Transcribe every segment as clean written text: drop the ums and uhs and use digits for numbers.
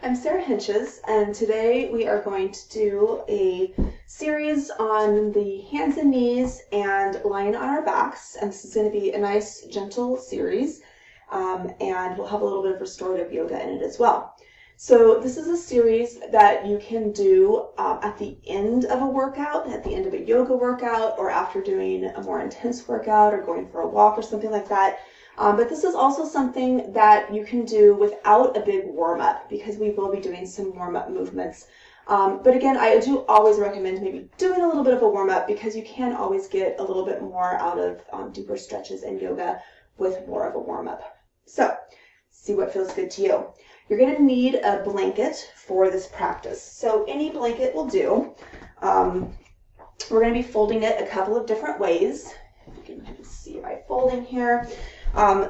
I'm Sarah Hinches, and today we are going to do a series on the hands and knees and lying on our backs. And this is going to be a nice, gentle series, and we'll have a little bit of restorative yoga in it as well. So this is a series that you can do at the end of a workout, at the end of a yoga workout, or after doing a more intense workout or going for a walk or something like that. But this is also something that you can do without a big warm-up, because we will be doing some warm-up movements. But again, I do always recommend maybe doing a little bit of a warm-up, because you can always get a little bit more out of deeper stretches in yoga with more of a warm-up. So, see what feels good to you. You're going to need a blanket for this practice. So any blanket will do. We're going to be folding it a couple of different ways. You can see my folding here.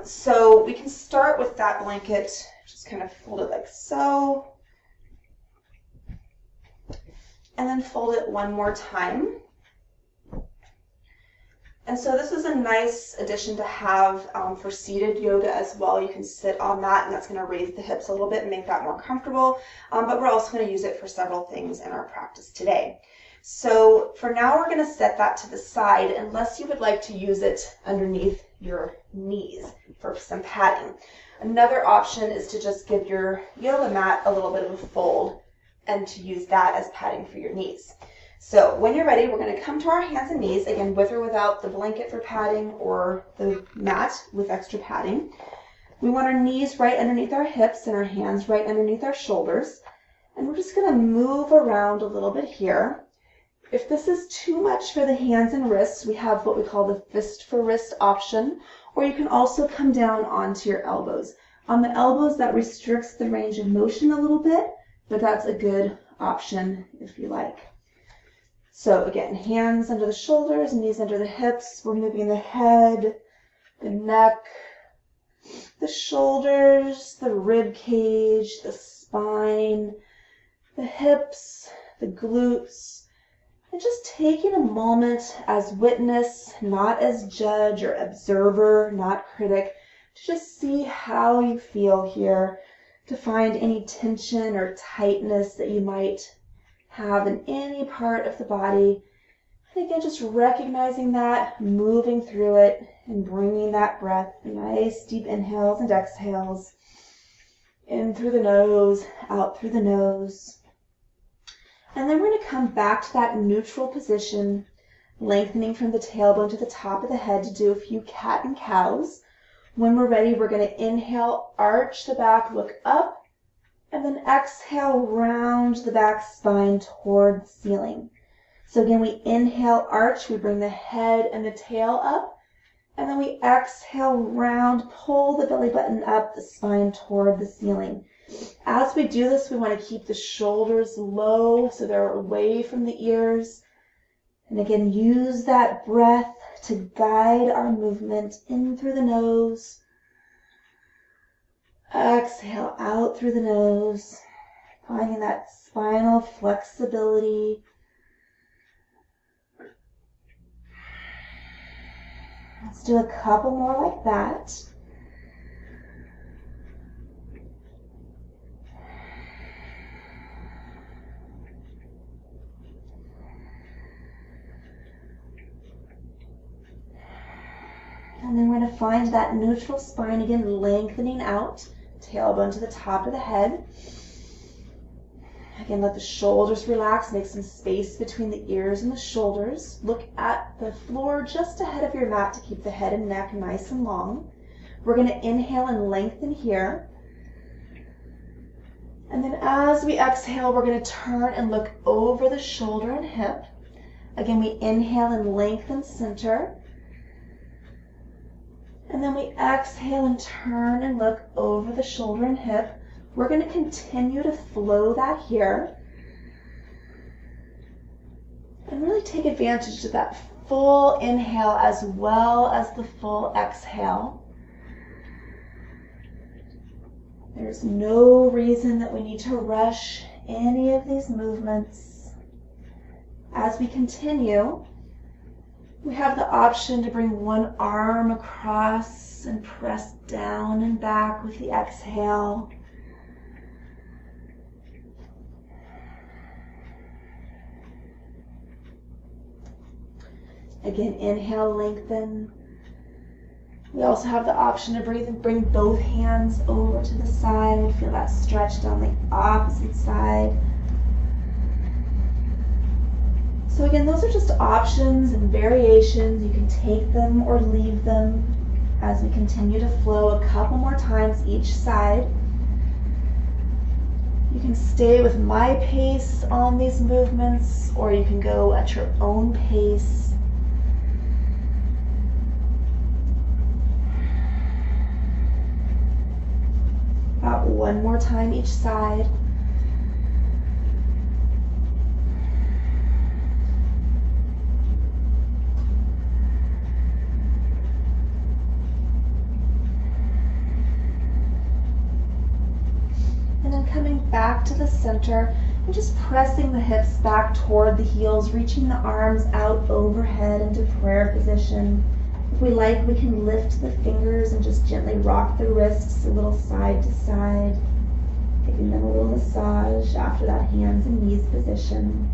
So we can start with that blanket, just kind of fold it like so, and then fold it one more time. And so this is a nice addition to have for seated yoga as well. You can sit on that, and that's going to raise the hips a little bit and make that more comfortable. But we're also going to use it for several things in our practice today. So for now, we're going to set that to the side, unless you would like to use it underneath your knees for some padding. Another option is to just give your yoga mat a little bit of a fold and to use that as padding for your knees. So when you're ready, we're going to come to our hands and knees, again, with or without the blanket for padding or the mat with extra padding. We want our knees right underneath our hips and our hands right underneath our shoulders. And we're just going to move around a little bit here. If this is too much for the hands and wrists, we have what we call the fist for wrist option, or you can also come down onto your elbows. On the elbows, that restricts the range of motion a little bit, but that's a good option if you like. So again, hands under the shoulders, knees under the hips. We're moving the head, the neck, the shoulders, the rib cage, the spine, the hips, the glutes, and just taking a moment as witness, not as judge or observer, not critic, to just see how you feel here, to find any tension or tightness that you might have in any part of the body. And again, just recognizing that, moving through it, and bringing that breath, nice deep inhales and exhales, in through the nose, out through the nose. And then we're going to come back to that neutral position, lengthening from the tailbone to the top of the head to do a few cat and cows. When we're ready, we're going to inhale, arch the back, look up, and then exhale, round the back spine toward the ceiling. So again, we inhale, arch, we bring the head and the tail up, and then we exhale, round, pull the belly button up, the spine toward the ceiling. As we do this, we want to keep the shoulders low so they're away from the ears. And again, use that breath to guide our movement in through the nose. Exhale out through the nose, finding that spinal flexibility. Let's do a couple more like that. And then we're going to find that neutral spine again, lengthening out, tailbone to the top of the head. Again, let the shoulders relax, make some space between the ears and the shoulders. Look at the floor just ahead of your mat to keep the head and neck nice and long. We're going to inhale and lengthen here. And then as we exhale, we're going to turn and look over the shoulder and hip. Again, we inhale and lengthen center. And then we exhale and turn and look over the shoulder and hip. We're going to continue to flow that here. And really take advantage of that full inhale as well as the full exhale. There's no reason that we need to rush any of these movements. As we continue, we have the option to bring one arm across and press down and back with the exhale. Again, inhale, lengthen. We also have the option to breathe and bring both hands over to the side. Feel that stretch down the opposite side. So again, those are just options and variations. You can take them or leave them as we continue to flow a couple more times each side. You can stay with my pace on these movements, or you can go at your own pace. About one more time each side. And then coming back to the center and just pressing the hips back toward the heels, reaching the arms out overhead into prayer position. If we like, we can lift the fingers and just gently rock the wrists a little side to side, giving them a little massage after that hands and knees position.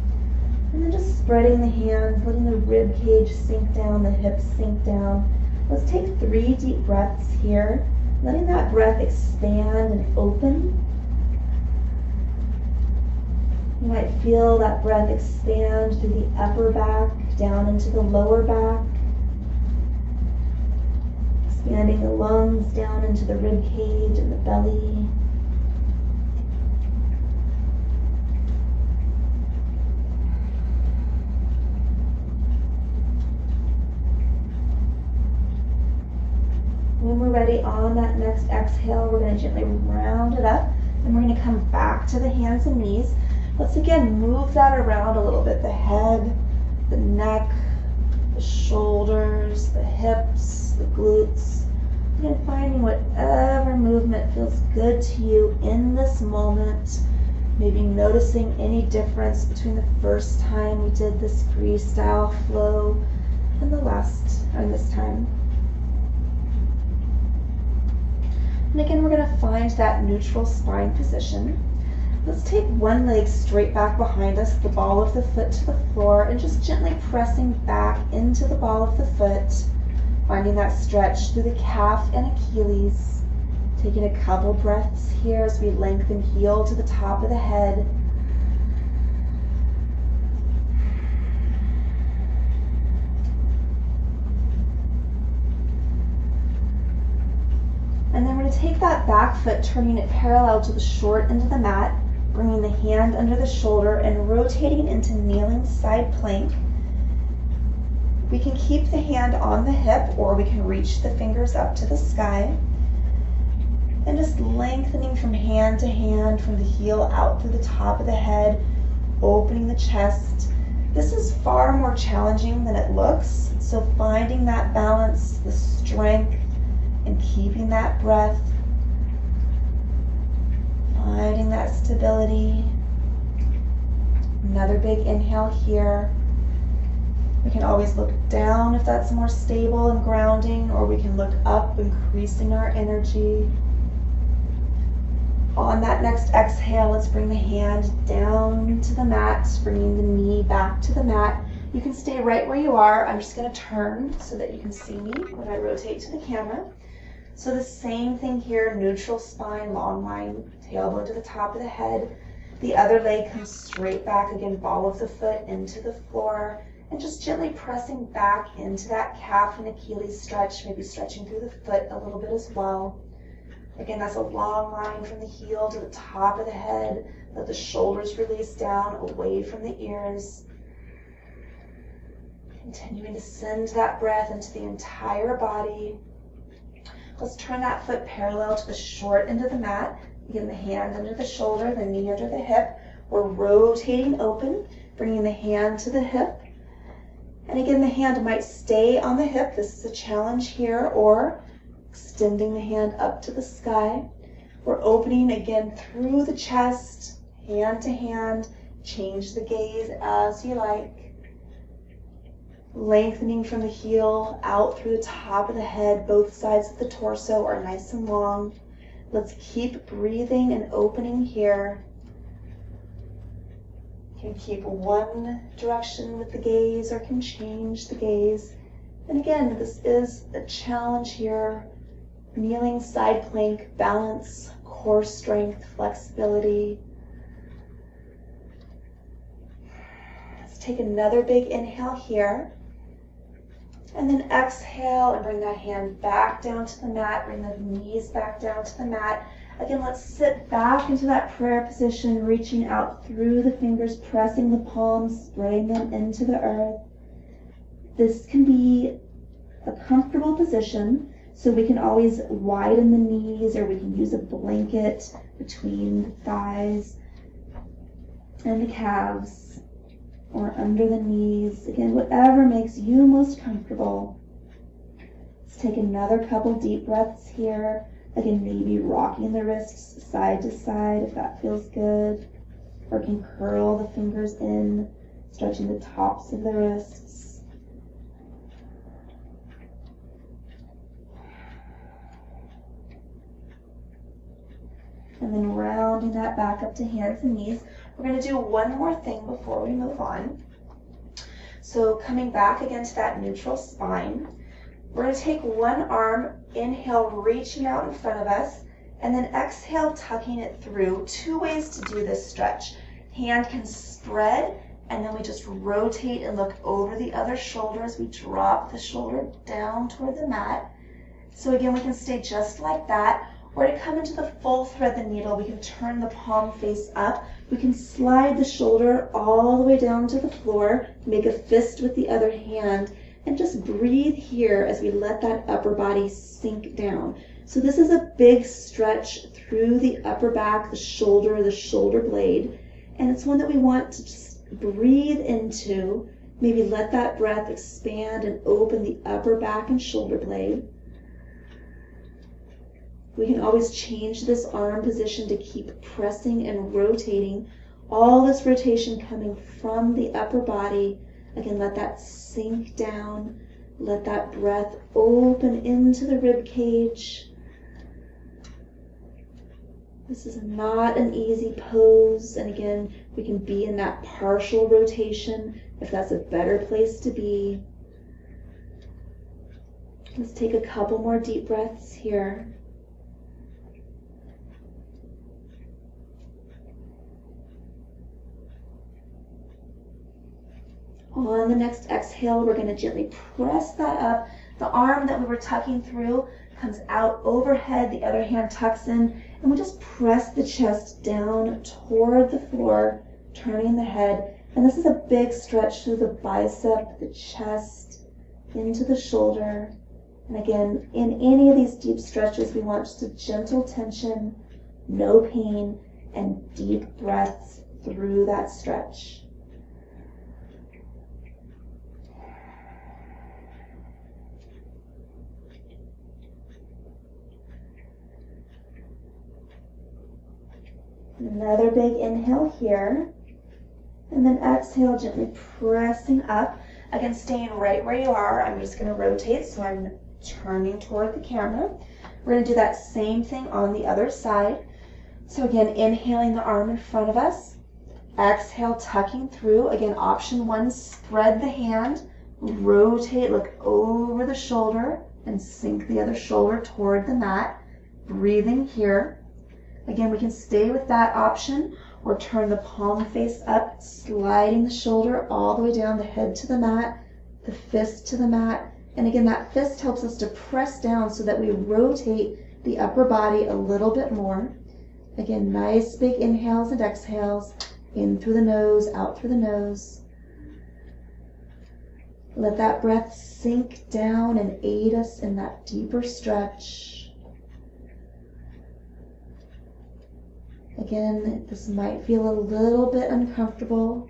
And then just spreading the hands, letting the rib cage sink down, the hips sink down. Let's take 3 deep breaths here, letting that breath expand and open. You might feel that breath expand through the upper back, down into the lower back. Expanding the lungs down into the rib cage and the belly. When we're ready on that next exhale, we're going to gently round it up and we're going to come back to the hands and knees. Let's again move that around a little bit. The head, the neck, the shoulders, the hips, the glutes. Again, finding whatever movement feels good to you in this moment. Maybe noticing any difference between the first time we did this freestyle flow and this time. And again, we're going to find that neutral spine position. Let's take one leg straight back behind us, the ball of the foot to the floor, and just gently pressing back into the ball of the foot, finding that stretch through the calf and Achilles. Taking a couple breaths here as we lengthen heel to the top of the head. And then we're going to take that back foot, turning it parallel to the short end of the mat, bringing the hand under the shoulder and rotating into kneeling side plank. We can keep the hand on the hip or we can reach the fingers up to the sky. And just lengthening from hand to hand, from the heel out through the top of the head, opening the chest. This is far more challenging than it looks, so finding that balance, the strength, and keeping that breath. Finding that stability. Another big inhale here. We can always look down if that's more stable and grounding, or we can look up, increasing our energy. On that next exhale, let's bring the hand down to the mat, bringing the knee back to the mat. You can stay right where you are. I'm just going to turn so that you can see me when I rotate to the camera. So the same thing here, neutral spine, long line, tailbone to the top of the head. The other leg comes straight back, again, ball of the foot into the floor, and just gently pressing back into that calf and Achilles stretch, maybe stretching through the foot a little bit as well. Again, that's a long line from the heel to the top of the head. Let the shoulders release down, away from the ears. Continuing to send that breath into the entire body. Let's turn that foot parallel to the short end of the mat. Again, the hand under the shoulder, the knee under the hip. We're rotating open, bringing the hand to the hip. And again, the hand might stay on the hip. This is a challenge here, or extending the hand up to the sky. We're opening again through the chest, hand to hand. Change the gaze as you like. Lengthening from the heel out through the top of the head. Both sides of the torso are nice and long. Let's keep breathing and opening here. can keep one direction with the gaze or can change the gaze. And again, this is a challenge here. Kneeling side plank, balance, core strength, flexibility. Let's take another big inhale here. And then exhale and bring that hand back down to the mat. Bring the knees back down to the mat. Again, let's sit back into that prayer position, reaching out through the fingers, pressing the palms, spreading them into the earth. This can be a comfortable position, so we can always widen the knees, or we can use a blanket between the thighs and the calves, or under the knees. Again, whatever makes you most comfortable. Let's take another couple deep breaths here. Again, maybe rocking the wrists side to side if that feels good. Or can curl the fingers in, stretching the tops of the wrists. And then rounding that back up to hands and knees. We're going to do one more thing before we move on. So coming back again to that neutral spine, we're going to take one arm, inhale, reaching out in front of us, and then exhale, tucking it through. Two ways to do this stretch. Hand can spread, and then we just rotate and look over the other shoulder as we drop the shoulder down toward the mat. So again, we can stay just like that. Or to come into the full thread the needle, we can turn the palm face up. We can slide the shoulder all the way down to the floor, make a fist with the other hand, and just breathe here as we let that upper body sink down. So this is a big stretch through the upper back, the shoulder blade, and it's one that we want to just breathe into. Maybe let that breath expand and open the upper back and shoulder blade. We can always change this arm position to keep pressing and rotating. All this rotation coming from the upper body. Again, let that sink down. Let that breath open into the rib cage. This is not an easy pose. And again, we can be in that partial rotation if that's a better place to be. Let's take a couple more deep breaths here. On the next exhale, we're going to gently press that up. The arm that we were tucking through comes out overhead, the other hand tucks in, and we just press the chest down toward the floor, turning the head. And this is a big stretch through the bicep, the chest, into the shoulder. And again, in any of these deep stretches, we want just a gentle tension, no pain, and deep breaths through that stretch. Another big inhale here, and then exhale, gently pressing up. Again, staying right where you are. I'm just going to rotate, so I'm turning toward the camera. We're going to do that same thing on the other side. So again, inhaling the arm in front of us. Exhale, tucking through. Again, option one, spread the hand, rotate, look over the shoulder, and sink the other shoulder toward the mat. Breathing here. Again, we can stay with that option or turn the palm face up, sliding the shoulder all the way down, the head to the mat, the fist to the mat. And again, that fist helps us to press down so that we rotate the upper body a little bit more. Again, nice big inhales and exhales, in through the nose, out through the nose. Let that breath sink down and aid us in that deeper stretch. Again, this might feel a little bit uncomfortable.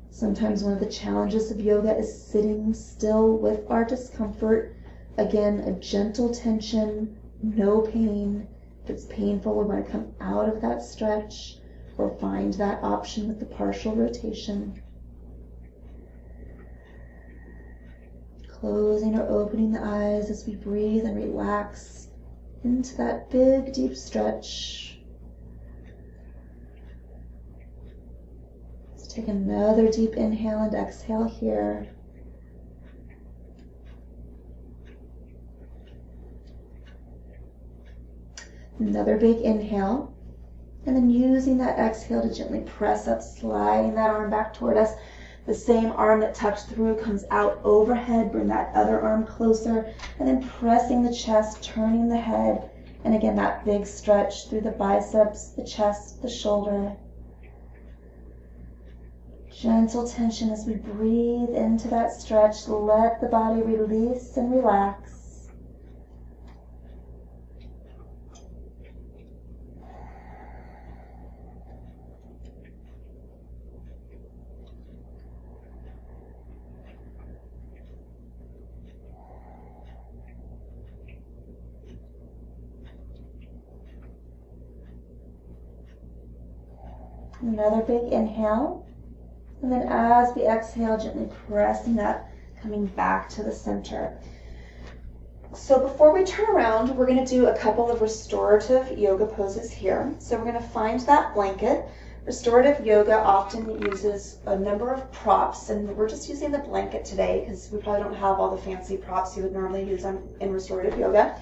Sometimes one of the challenges of yoga is sitting still with our discomfort. Again, a gentle tension, no pain. If it's painful, we want to come out of that stretch or find that option with the partial rotation. Closing or opening the eyes as we breathe and relax into that big, deep stretch. Take another deep inhale and exhale here. Another big inhale. And then using that exhale to gently press up, sliding that arm back toward us. The same arm that tucked through comes out overhead. Bring that other arm closer. And then pressing the chest, turning the head. And again, that big stretch through the biceps, the chest, the shoulder. Gentle tension as we breathe into that stretch. Let the body release and relax. Another big inhale. And then as we exhale, gently pressing up, coming back to the center. So before we turn around, we're going to do a couple of restorative yoga poses here. So we're going to find that blanket. Restorative yoga often uses a number of props, and we're just using the blanket today because we probably don't have all the fancy props you would normally use in restorative yoga.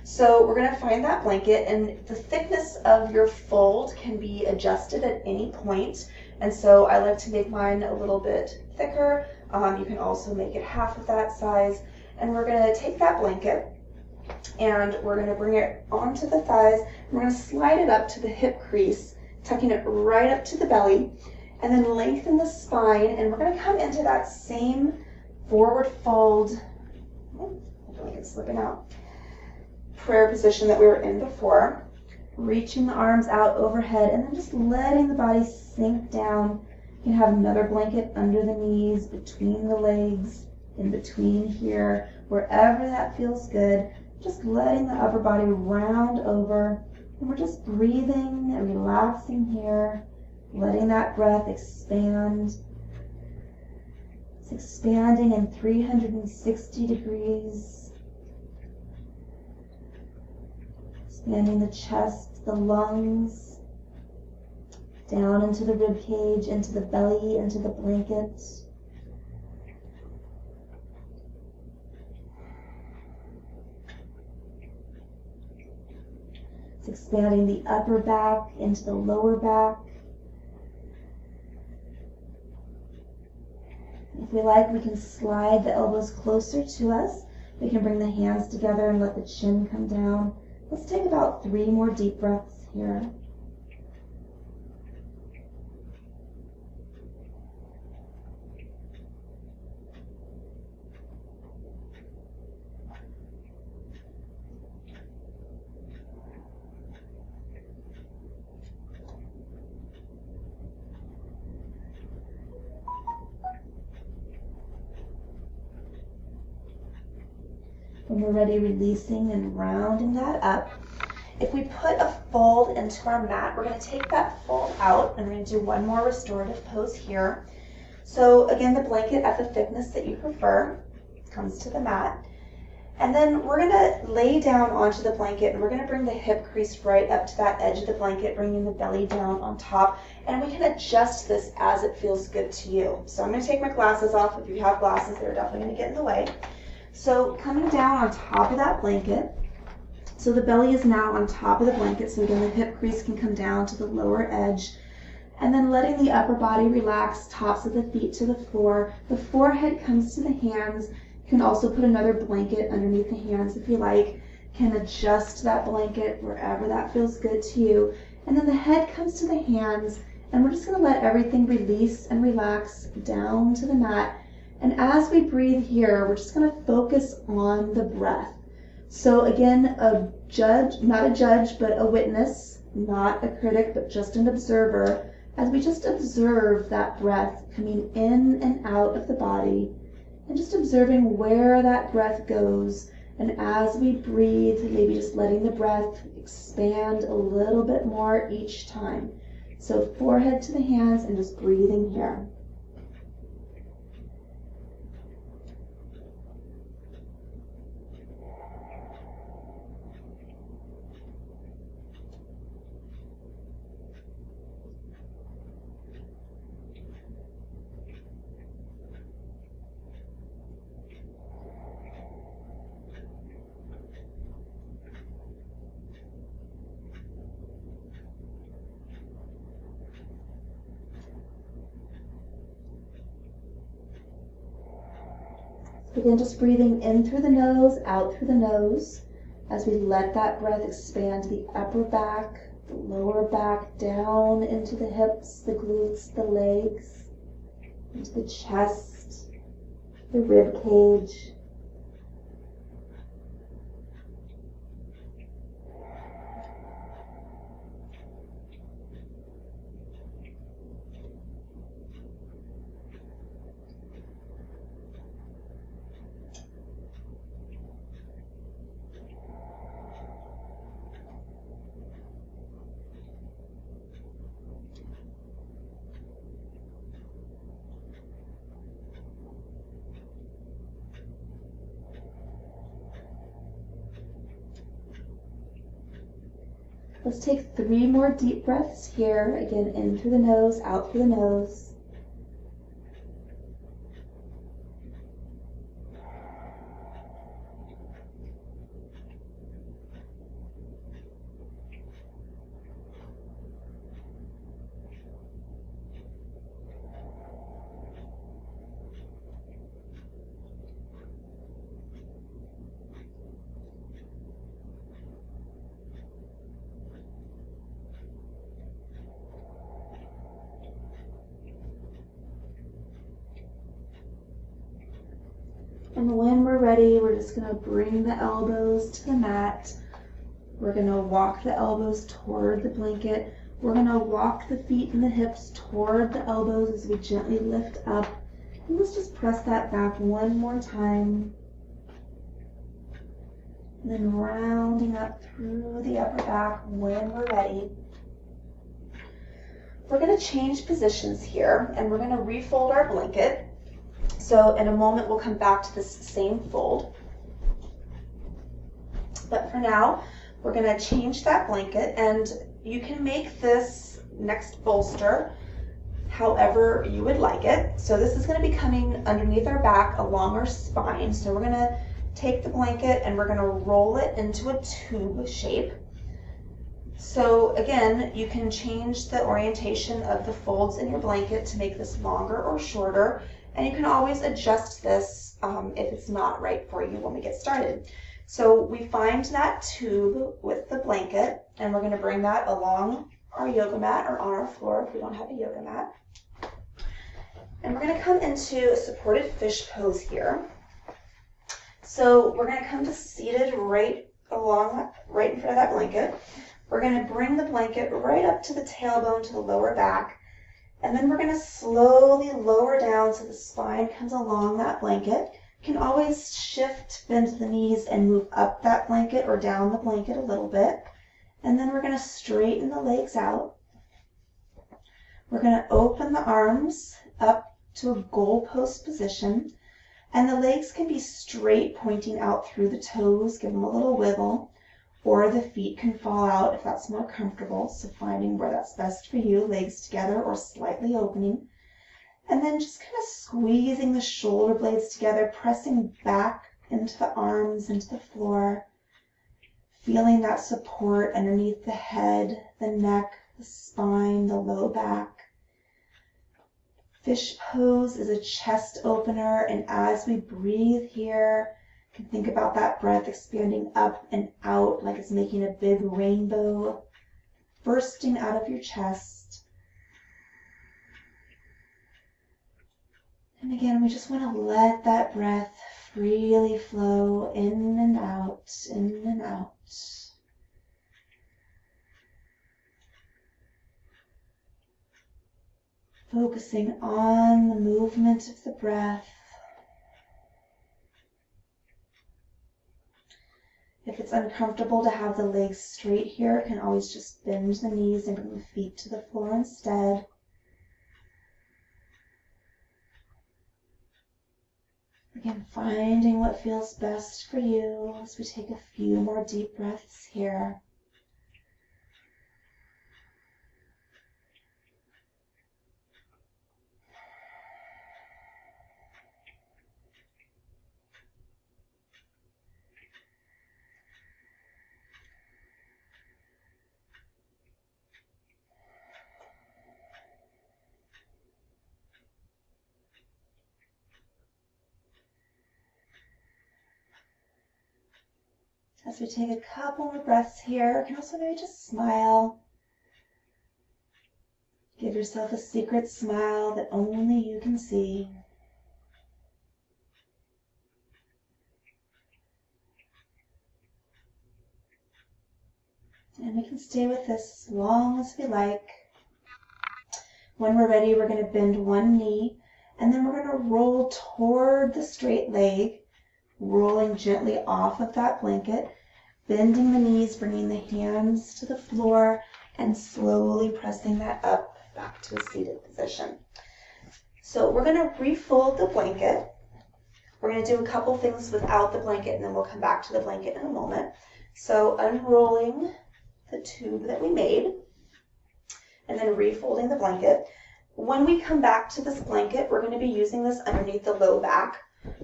So we're going to find that blanket, and the thickness of your fold can be adjusted at any point. And so I like to make mine a little bit thicker. You can also make it half of that size. And we're going to take that blanket and we're going to bring it onto the thighs. And we're going to slide it up to the hip crease, tucking it right up to the belly, and then lengthen the spine. And we're going to come into that same forward fold. I feel like it's slipping out. Prayer position that we were in before. Reaching the arms out overhead and then just letting the body sink down. You can have another blanket under the knees, between the legs, in between here, wherever that feels good. Just letting the upper body round over. And we're just breathing and relaxing here, letting that breath expand. It's expanding in 360 degrees. Expanding the chest, the lungs, down into the rib cage, into the belly, into the blanket. It's expanding the upper back into the lower back. If we like, we can slide the elbows closer to us. We can bring the hands together and let the chin come down. Let's take about 3 more deep breaths here. When we're ready, releasing and rounding that up. If we put a fold into our mat, we're going to take that fold out and we're going to do one more restorative pose here. So again, the blanket at the thickness that you prefer comes to the mat. And then we're going to lay down onto the blanket and we're going to bring the hip crease right up to that edge of the blanket, bringing the belly down on top. And we can adjust this as it feels good to you. So I'm going to take my glasses off. If you have glasses, they're definitely going to get in the way. So coming down on top of that blanket, so the belly is now on top of the blanket, so again the hip crease can come down to the lower edge, and then letting the upper body relax, tops of the feet to the floor. The forehead comes to the hands. You can also put another blanket underneath the hands if you like. Can adjust that blanket wherever that feels good to you. And then the head comes to the hands, and we're just going to let everything release and relax down to the mat. And as we breathe here, we're just going to focus on the breath. So again, a judge, not a judge, but a witness, not a critic, but just an observer, as we just observe that breath coming in and out of the body, and just observing where that breath goes. And as we breathe, maybe just letting the breath expand a little bit more each time. So forehead to the hands and just breathing here. Again, just breathing in through the nose, out through the nose, as we let that breath expand the upper back, the lower back, down into the hips, the glutes, the legs, into the chest, the rib cage. Let's take 3 more deep breaths here. Again, in through the nose, out through the nose. And when we're ready, we're just going to bring the elbows to the mat. We're going to walk the elbows toward the blanket. We're going to walk the feet and the hips toward the elbows as we gently lift up. And let's just press that back one more time. And then rounding up through the upper back when we're ready. We're going to change positions here, and we're going to refold our blanket. So in a moment, we'll come back to this same fold. But for now, we're going to change that blanket, and you can make this next bolster however you would like it. So this is going to be coming underneath our back along our spine. So we're going to take the blanket and we're going to roll it into a tube shape. So again, you can change the orientation of the folds in your blanket to make this longer or shorter. And you can always adjust this if it's not right for you when we get started. So we find that tube with the blanket, and we're going to bring that along our yoga mat or on our floor if we don't have a yoga mat. And we're going to come into a supported fish pose here. So we're going to come to seated right in front of that blanket. We're going to bring the blanket right up to the tailbone, to the lower back. And then we're going to slowly lower down so the spine comes along that blanket. You can always shift, bend the knees, and move up that blanket or down the blanket a little bit. And then we're going to straighten the legs out. We're going to open the arms up to a goalpost position. And the legs can be straight, pointing out through the toes. Give them a little wiggle. Or the feet can fall out if that's more comfortable. So finding where that's best for you, legs together or slightly opening. And then just kind of squeezing the shoulder blades together, pressing back into the arms, into the floor. Feeling that support underneath the head, the neck, the spine, the low back. Fish pose is a chest opener, and as we breathe here, you can think about that breath expanding up and out like it's making a big rainbow, bursting out of your chest. And again, we just want to let that breath freely flow in and out, in and out. Focusing on the movement of the breath. If it's uncomfortable to have the legs straight here, you can always just bend the knees and bring the feet to the floor instead. Again, finding what feels best for you as we take a few more deep breaths here. As we take a couple more breaths here, you can also maybe just smile. Give yourself a secret smile that only you can see. And we can stay with this as long as we like. When we're ready, we're going to bend one knee, and then we're going to roll toward the straight leg, rolling gently off of that blanket, bending the knees, bringing the hands to the floor, and slowly pressing that up back to a seated position. So we're going to refold the blanket. We're going to do a couple things without the blanket, and then we'll come back to the blanket in a moment. So unrolling the tube that we made, and then refolding the blanket. When we come back to this blanket, we're going to be using this underneath the low back.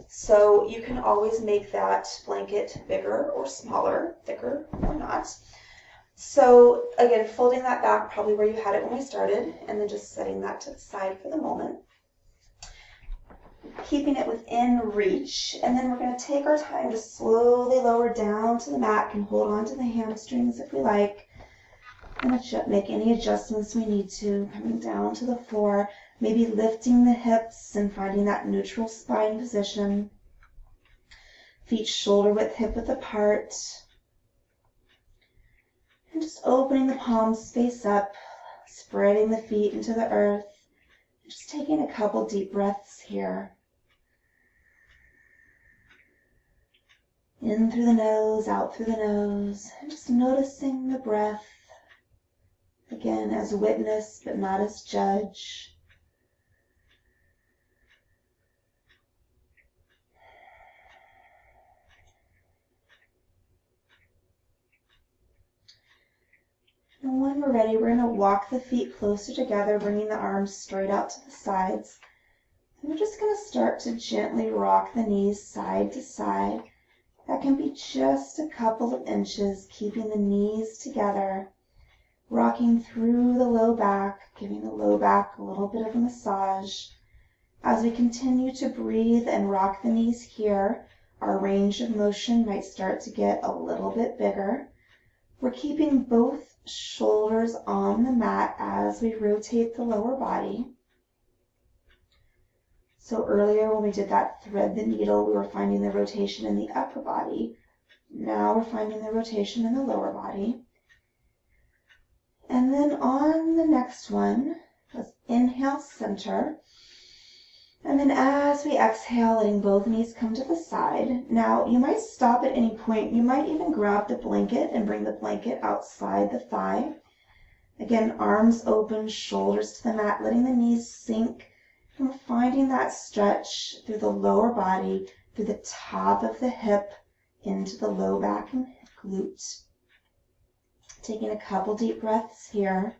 So you can always make that blanket bigger or smaller, thicker or not. So again, folding that back probably where you had it when we started, and then just setting that to the side for the moment. Keeping it within reach, and then we're going to take our time to slowly lower down to the mat. Can hold on to the hamstrings if we like, and make any adjustments we need to, coming down to the floor, maybe lifting the hips and finding that neutral spine position. Feet shoulder width, hip width apart. And just opening the palms face up, spreading the feet into the earth. Just taking a couple deep breaths here. In through the nose, out through the nose, and just noticing the breath. Again, as witness, but not as judge. And when we're ready, we're going to walk the feet closer together, bringing the arms straight out to the sides. And we're just going to start to gently rock the knees side to side. That can be just a couple of inches, keeping the knees together. Rocking through the low back, giving the low back a little bit of a massage. As we continue to breathe and rock the knees here, our range of motion might start to get a little bit bigger. We're keeping both shoulders on the mat as we rotate the lower body. So earlier when we did that thread the needle, we were finding the rotation in the upper body. Now we're finding the rotation in the lower body. And then on the next one, let's inhale, center. And then as we exhale, letting both knees come to the side. Now, you might stop at any point. You might even grab the blanket and bring the blanket outside the thigh. Again, arms open, shoulders to the mat, letting the knees sink. And we're finding that stretch through the lower body, through the top of the hip, into the low back and glute. Taking a couple deep breaths here.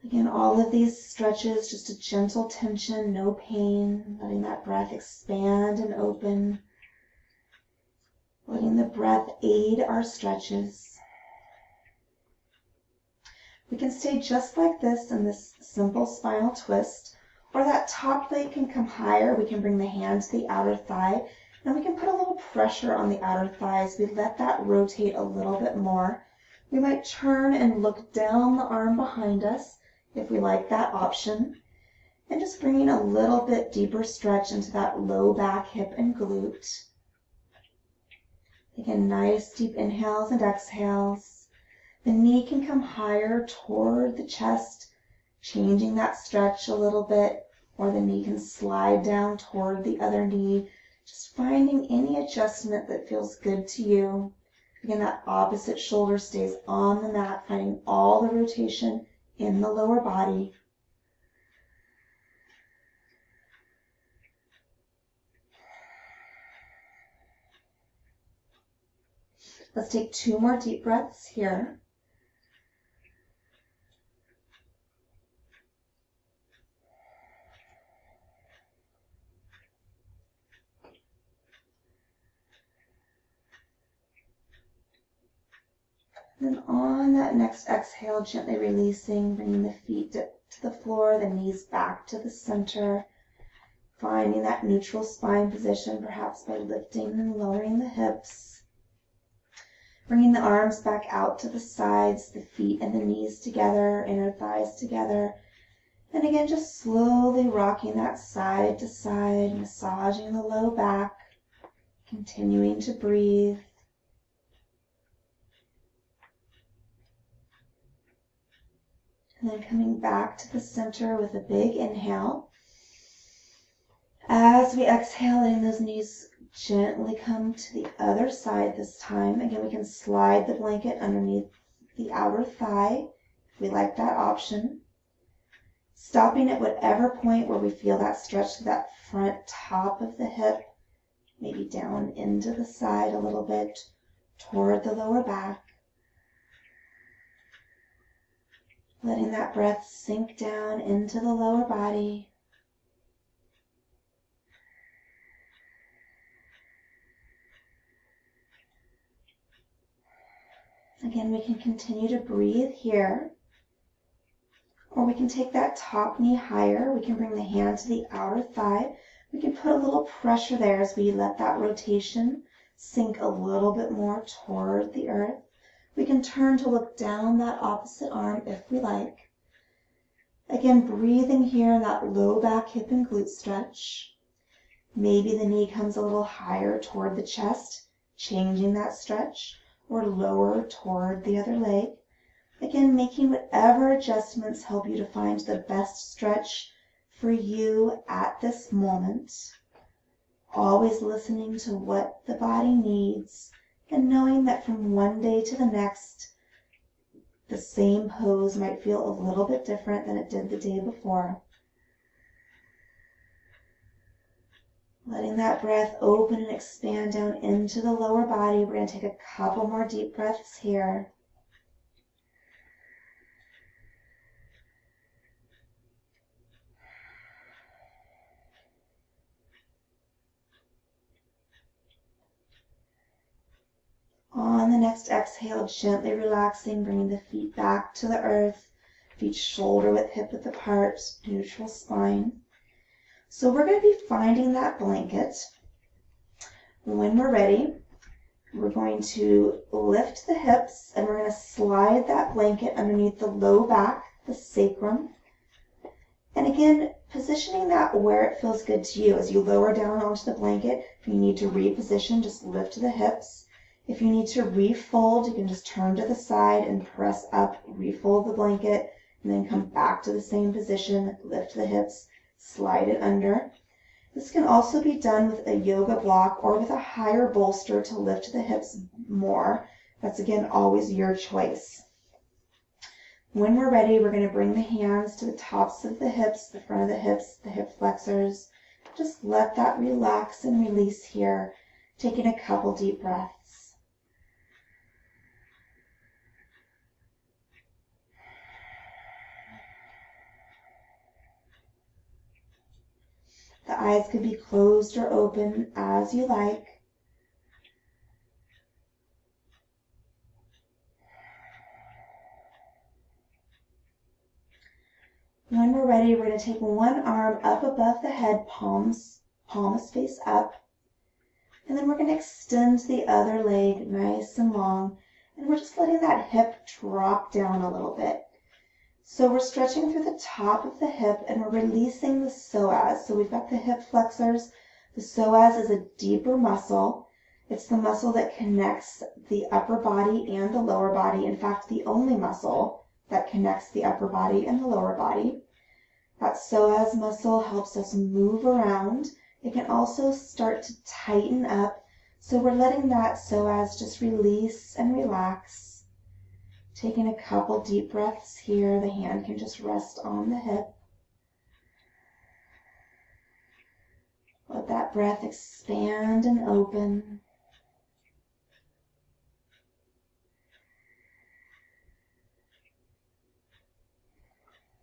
Again, all of these stretches, just a gentle tension, no pain, letting that breath expand and open. Letting the breath aid our stretches. We can stay just like this in this simple spinal twist, or that top leg can come higher. We can bring the hand to the outer thigh. And we can put a little pressure on the outer thighs. We let that rotate a little bit more. We might turn and look down the arm behind us if we like that option. And just bringing a little bit deeper stretch into that low back, hip, and glute. Again, nice deep inhales and exhales. The knee can come higher toward the chest, changing that stretch a little bit, or the knee can slide down toward the other knee. Just finding any adjustment that feels good to you. Again, that opposite shoulder stays on the mat, finding all the rotation in the lower body. Let's take 2 more deep breaths here. And then on that next exhale, gently releasing, bringing the feet to the floor, the knees back to the center. Finding that neutral spine position, perhaps by lifting and lowering the hips. Bringing the arms back out to the sides, the feet and the knees together, inner thighs together. And again, just slowly rocking that side to side, massaging the low back, continuing to breathe. And then coming back to the center with a big inhale. As we exhale, letting those knees gently come to the other side this time. Again, we can slide the blanket underneath the outer thigh if we like that option. Stopping at whatever point where we feel that stretch to that front top of the hip, maybe down into the side a little bit toward the lower back. Letting that breath sink down into the lower body. Again, we can continue to breathe here, or we can take that top knee higher. We can bring the hand to the outer thigh. We can put a little pressure there as we let that rotation sink a little bit more toward the earth. We can turn to look down that opposite arm if we like. Again, breathing here in that low back, hip, and glute stretch. Maybe the knee comes a little higher toward the chest, changing that stretch, or lower toward the other leg. Again, making whatever adjustments help you to find the best stretch for you at this moment. Always listening to what the body needs and knowing that from one day to the next, the same pose might feel a little bit different than it did the day before. Letting that breath open and expand down into the lower body. We're going to take a couple more deep breaths here. On the next exhale, gently relaxing, bringing the feet back to the earth, feet shoulder width, hip width apart, neutral spine. So we're going to be finding that blanket. When we're ready, we're going to lift the hips and we're going to slide that blanket underneath the low back, the sacrum. And again, positioning that where it feels good to you. As you lower down onto the blanket, if you need to reposition, just lift the hips. If you need to refold, you can just turn to the side and press up, refold the blanket, and then come back to the same position, lift the hips, slide it under. This can also be done with a yoga block or with a higher bolster to lift the hips more. That's again always your choice. When we're ready, we're going to bring the hands to the tops of the hips, the front of the hips, the hip flexors. Just let that relax and release here, taking a couple deep breaths. The eyes could be closed or open as you like. When we're ready, we're going to take one arm up above the head, palm is face up. And then we're going to extend the other leg nice and long. And we're just letting that hip drop down a little bit. So we're stretching through the top of the hip and we're releasing the psoas. So we've got the hip flexors. The psoas is a deeper muscle. It's the muscle that connects the upper body and the lower body. In fact, the only muscle that connects the upper body and the lower body. That psoas muscle helps us move around. It can also start to tighten up. So we're letting that psoas just release and relax. Taking a couple deep breaths here. The hand can just rest on the hip. Let that breath expand and open.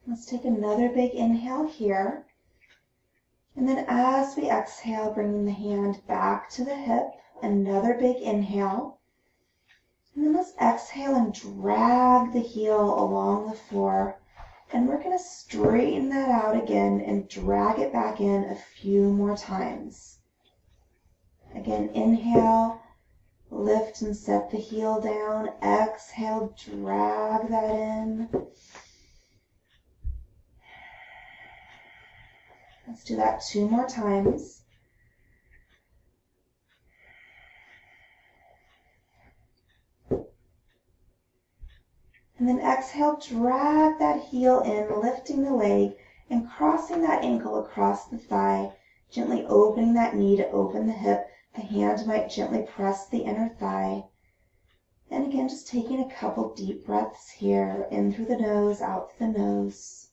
Let's take another big inhale here. And then as we exhale, bringing the hand back to the hip, another big inhale. And then let's exhale and drag the heel along the floor, And we're going to straighten that out again and drag it back in a few more times. Again, inhale, lift and set the heel down. Exhale, drag that in. Let's do that 2 more times. And then exhale, drag that heel in, lifting the leg and crossing that ankle across the thigh, gently opening that knee to open the hip. The hand might gently press the inner thigh. And again, just taking a couple deep breaths here, in through the nose, out through the nose.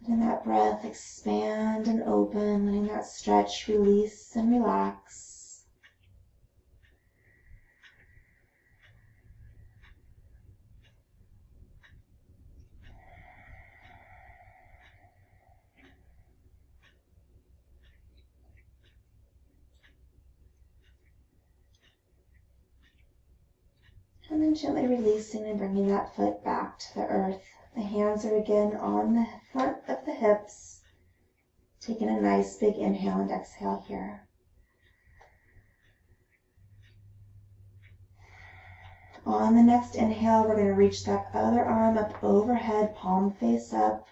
Letting that breath expand and open, letting that stretch, release, and relax. And then gently releasing and bringing that foot back to the earth. The hands are again on the front of the hips. Taking a nice big inhale and exhale here. On the next inhale, we're going to reach that other arm up overhead, palm face up.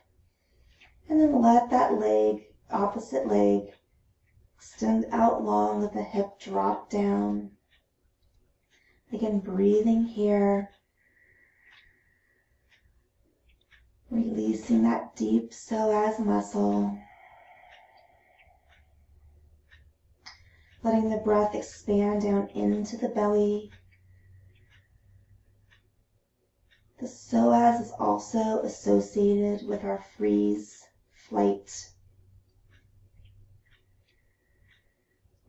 And then let that leg, opposite leg, extend out long, let the hip drop down. Again, breathing here. Releasing that deep psoas muscle. Letting the breath expand down into the belly. The psoas is also associated with our freeze, flight,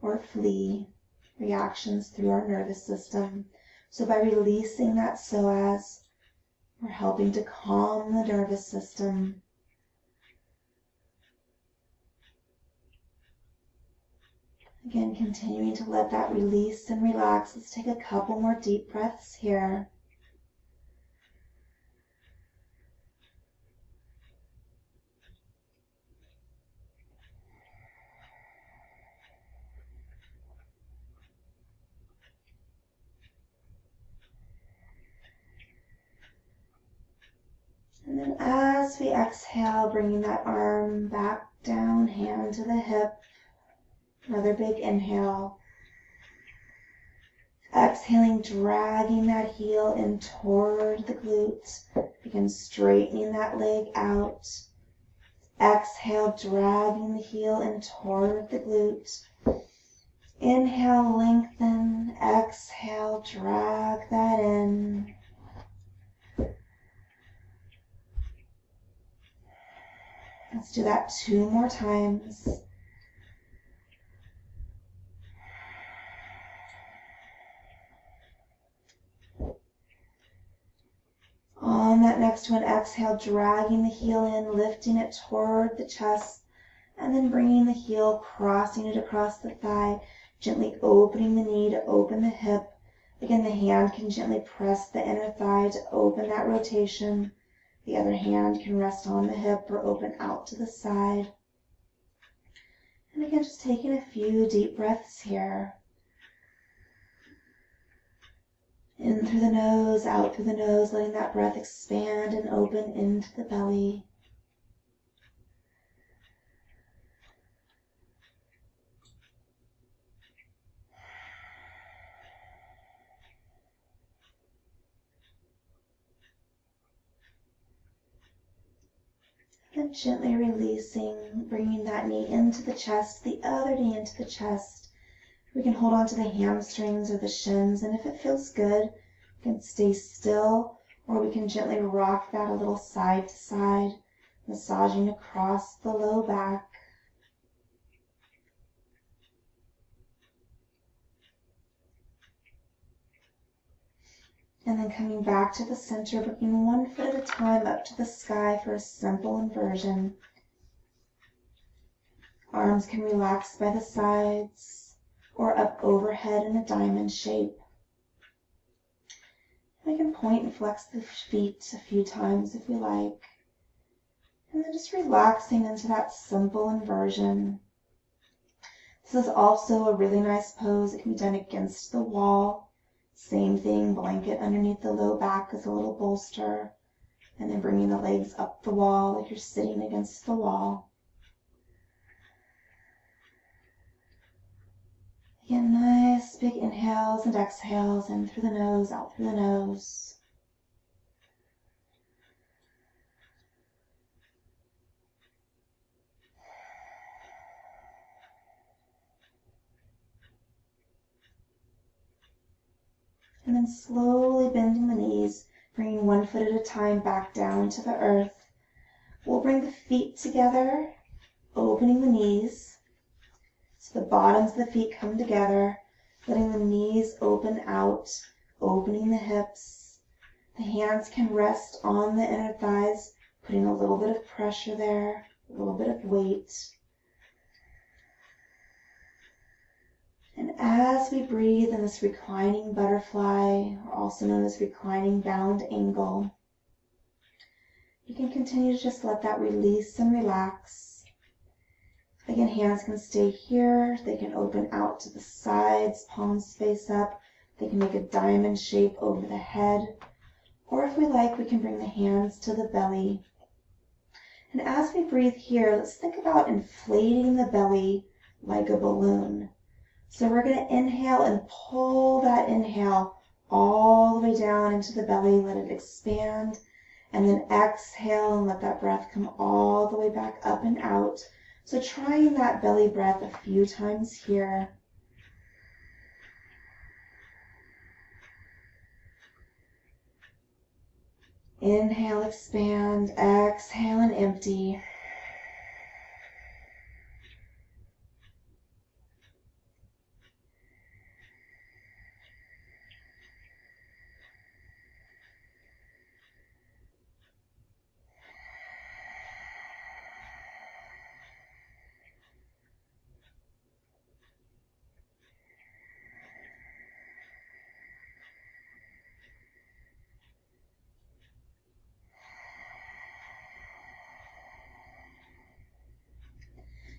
or flee reactions through our nervous system. So by releasing that psoas, we're helping to calm the nervous system. Again, continuing to let that release and relax. Let's take a couple more deep breaths here. And then as we exhale, bringing that arm back down, hand to the hip. Another big inhale. Exhaling, dragging that heel in toward the glute. Begin straightening that leg out. Exhale, dragging the heel in toward the glute. Inhale, lengthen. Exhale, drag that in. Let's do that 2 more times. On that next one, exhale, dragging the heel in, lifting it toward the chest, and then bringing the heel, crossing it across the thigh, gently opening the knee to open the hip. Again, the hand can gently press the inner thigh to open that rotation. The other hand can rest on the hip or open out to the side. And again, just taking a few deep breaths here. In through the nose, out through the nose, letting that breath expand and open into the belly. And gently releasing, bringing that knee into the chest, the other knee into the chest. We can hold on to the hamstrings or the shins, and if it feels good, we can stay still, or we can gently rock that a little side to side, massaging across the low back. And then coming back to the center, bringing one foot at a time up to the sky for a simple inversion. Arms can relax by the sides or up overhead in a diamond shape. We can point and flex the feet a few times if we like. And then just relaxing into that simple inversion. This is also a really nice pose. It can be done against the wall. Same thing, blanket underneath the low back as a little bolster. And then bringing the legs up the wall like you're sitting against the wall. Again, nice big inhales and exhales, in through the nose, out through the nose. And then slowly bending the knees, bringing one foot at a time back down to the earth. We'll bring the feet together, opening the knees. So the bottoms of the feet come together, letting the knees open out, opening the hips. The hands can rest on the inner thighs, putting a little bit of pressure there, a little bit of weight. And as we breathe in this reclining butterfly, or also known as reclining bound angle, you can continue to just let that release and relax. Again, hands can stay here. They can open out to the sides, palms face up. They can make a diamond shape over the head. Or if we like, we can bring the hands to the belly. And as we breathe here, let's think about inflating the belly like a balloon. So we're going to inhale and pull that inhale all the way down into the belly, let it expand, and then exhale and let that breath come all the way back up and out. So trying that belly breath a few times here. Inhale, expand, exhale, and empty.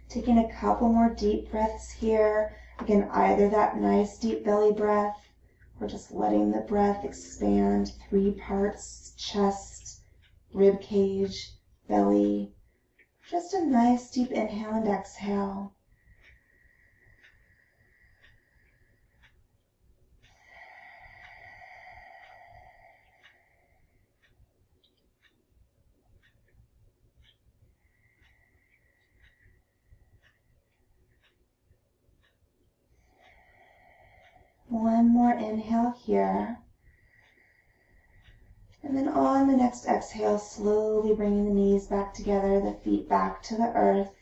Taking a couple more deep breaths here. Again, either that nice deep belly breath or just letting the breath expand 3 parts, chest, rib cage, belly. Just a nice deep inhale and exhale. One more inhale here. And then on the next exhale, slowly bringing the knees back together, the feet back to the earth.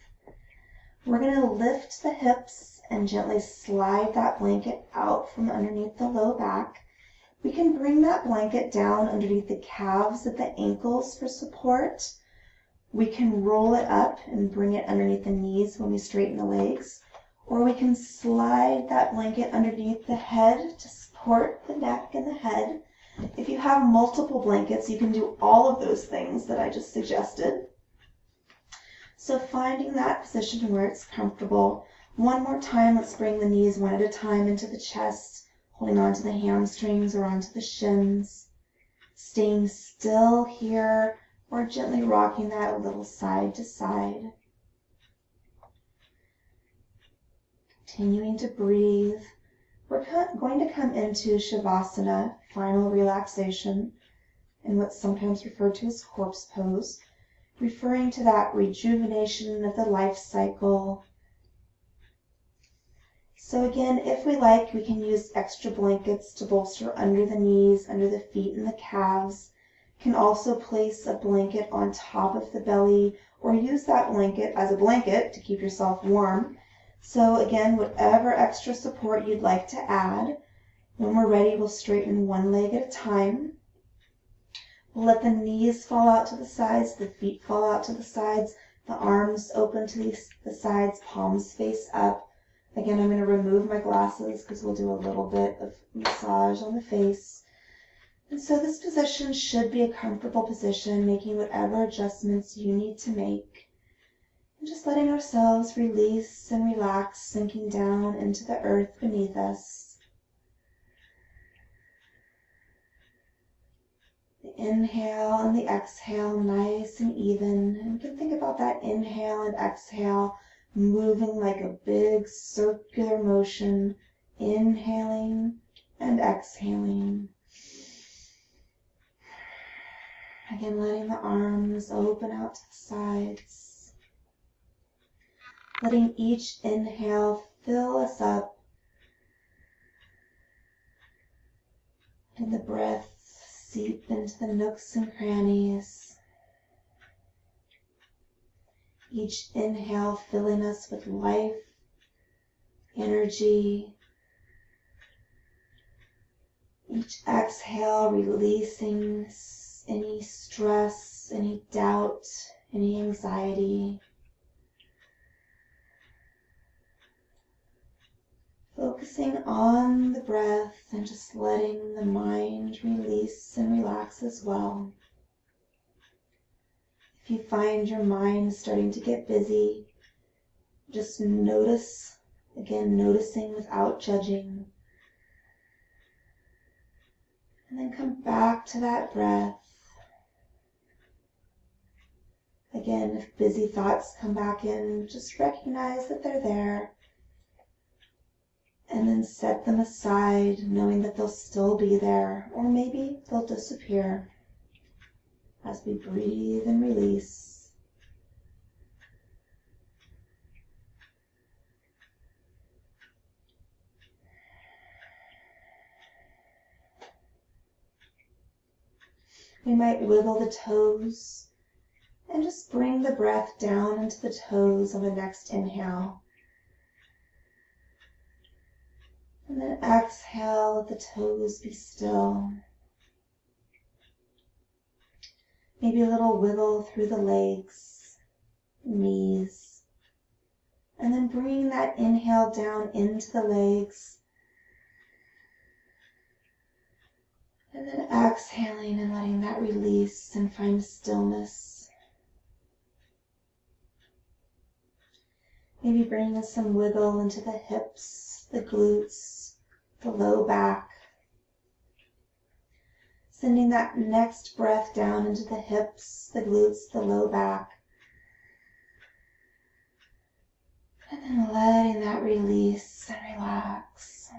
We're going to lift the hips and gently slide that blanket out from underneath the low back. We can bring that blanket down underneath the calves at the ankles for support. We can roll it up and bring it underneath the knees when we straighten the legs. Or we can slide that blanket underneath the head to support the neck and the head. If you have multiple blankets, you can do all of those things that I just suggested. So finding that position where it's comfortable. One more time, let's bring the knees one at a time into the chest, holding onto the hamstrings or onto the shins. Staying still here, or gently rocking that a little side to side. Continuing to breathe. We're going to come into Shavasana, final relaxation, and what's sometimes referred to as corpse pose, referring to that rejuvenation of the life cycle. So again, if we like, we can use extra blankets to bolster under the knees, under the feet and the calves. Can also place a blanket on top of the belly, or use that blanket as a blanket to keep yourself warm. So again, whatever extra support you'd like to add. When we're ready, we'll straighten one leg at a time. We'll let the knees fall out to the sides, the feet fall out to the sides, the arms open to the sides, palms face up. Again, I'm going to remove my glasses because we'll do a little bit of massage on the face. And so this position should be a comfortable position, making whatever adjustments you need to make. And just letting ourselves release and relax, sinking down into the earth beneath us. The inhale and the exhale, nice and even. And you can think about that inhale and exhale moving like a big circular motion, inhaling and exhaling. Again, letting the arms open out to the sides. Letting each inhale fill us up. And the breath seep into the nooks and crannies. Each inhale filling us with life, energy. Each exhale releasing any stress, any doubt, any anxiety. Focusing on the breath and just letting the mind release and relax as well. If you find your mind starting to get busy, just notice, again, noticing without judging. And then come back to that breath. Again, if busy thoughts come back in, just recognize that they're there. And then set them aside, knowing that they'll still be there, or maybe they'll disappear as we breathe and release. We might wiggle the toes and just bring the breath down into the toes on the next inhale. And then exhale, let the toes be still. Maybe a little wiggle through the legs, knees. And then bring that inhale down into the legs. And then exhaling and letting that release and find stillness. Maybe bringing some wiggle into the hips, the glutes, the low back. Sending that next breath down into the hips, the glutes, the low back. And then letting that release and relax.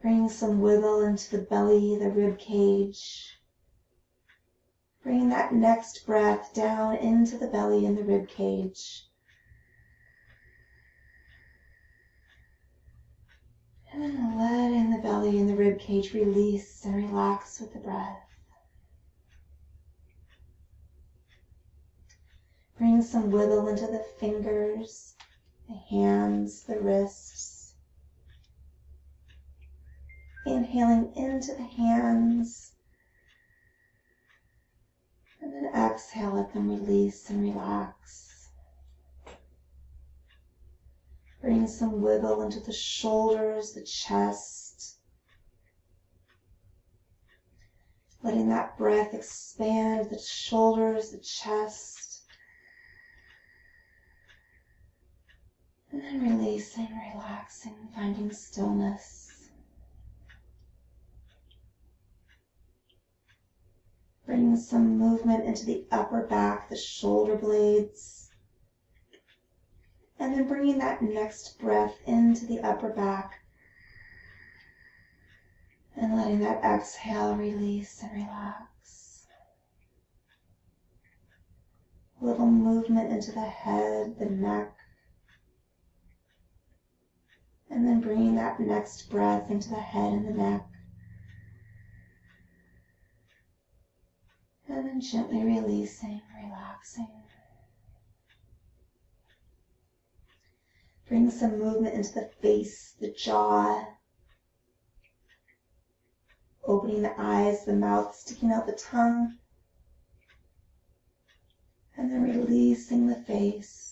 Bring some wiggle into the belly, the rib cage. Bring that next breath down into the belly and the rib cage. And then letting the belly and the rib cage release and relax with the breath. Bring some wiggle into the fingers, the hands, the wrists. Inhaling into the hands. And then exhale, let them release and relax. Bring some wiggle into the shoulders, the chest. Letting that breath expand the shoulders, the chest. And then releasing, relaxing, finding stillness. Bring some movement into the upper back, the shoulder blades. And then bringing that next breath into the upper back. And letting that exhale release and relax. A little movement into the head, the neck. And then bringing that next breath into the head and the neck. And then gently releasing, relaxing. Bring some movement into the face, the jaw. Opening the eyes, the mouth, sticking out the tongue. And then releasing the face.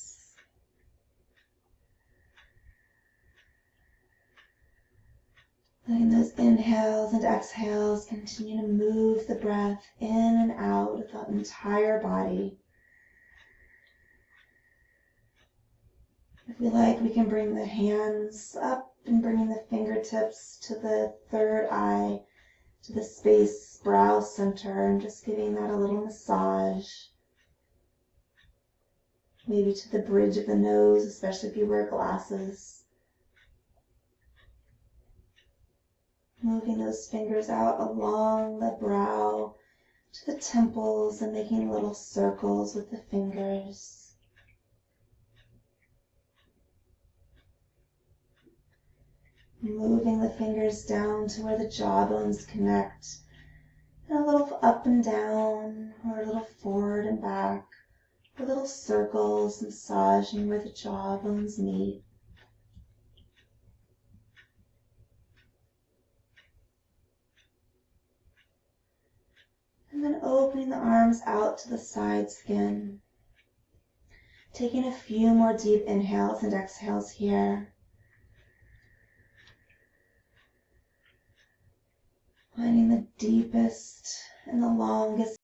Letting those inhales and exhales continue to move the breath in and out of the entire body. If we like, we can bring the hands up and bringing the fingertips to the third eye, to the space brow center, and just giving that a little massage. Maybe to the bridge of the nose, especially if you wear glasses. Moving those fingers out along the brow to the temples and making little circles with the fingers. Moving the fingers down to where the jawbones connect, and a little up and down, or a little forward and back, with little circles massaging where the jawbones meet. And then opening the arms out to the side skin. Taking a few more deep inhales and exhales here. Finding the deepest and the longest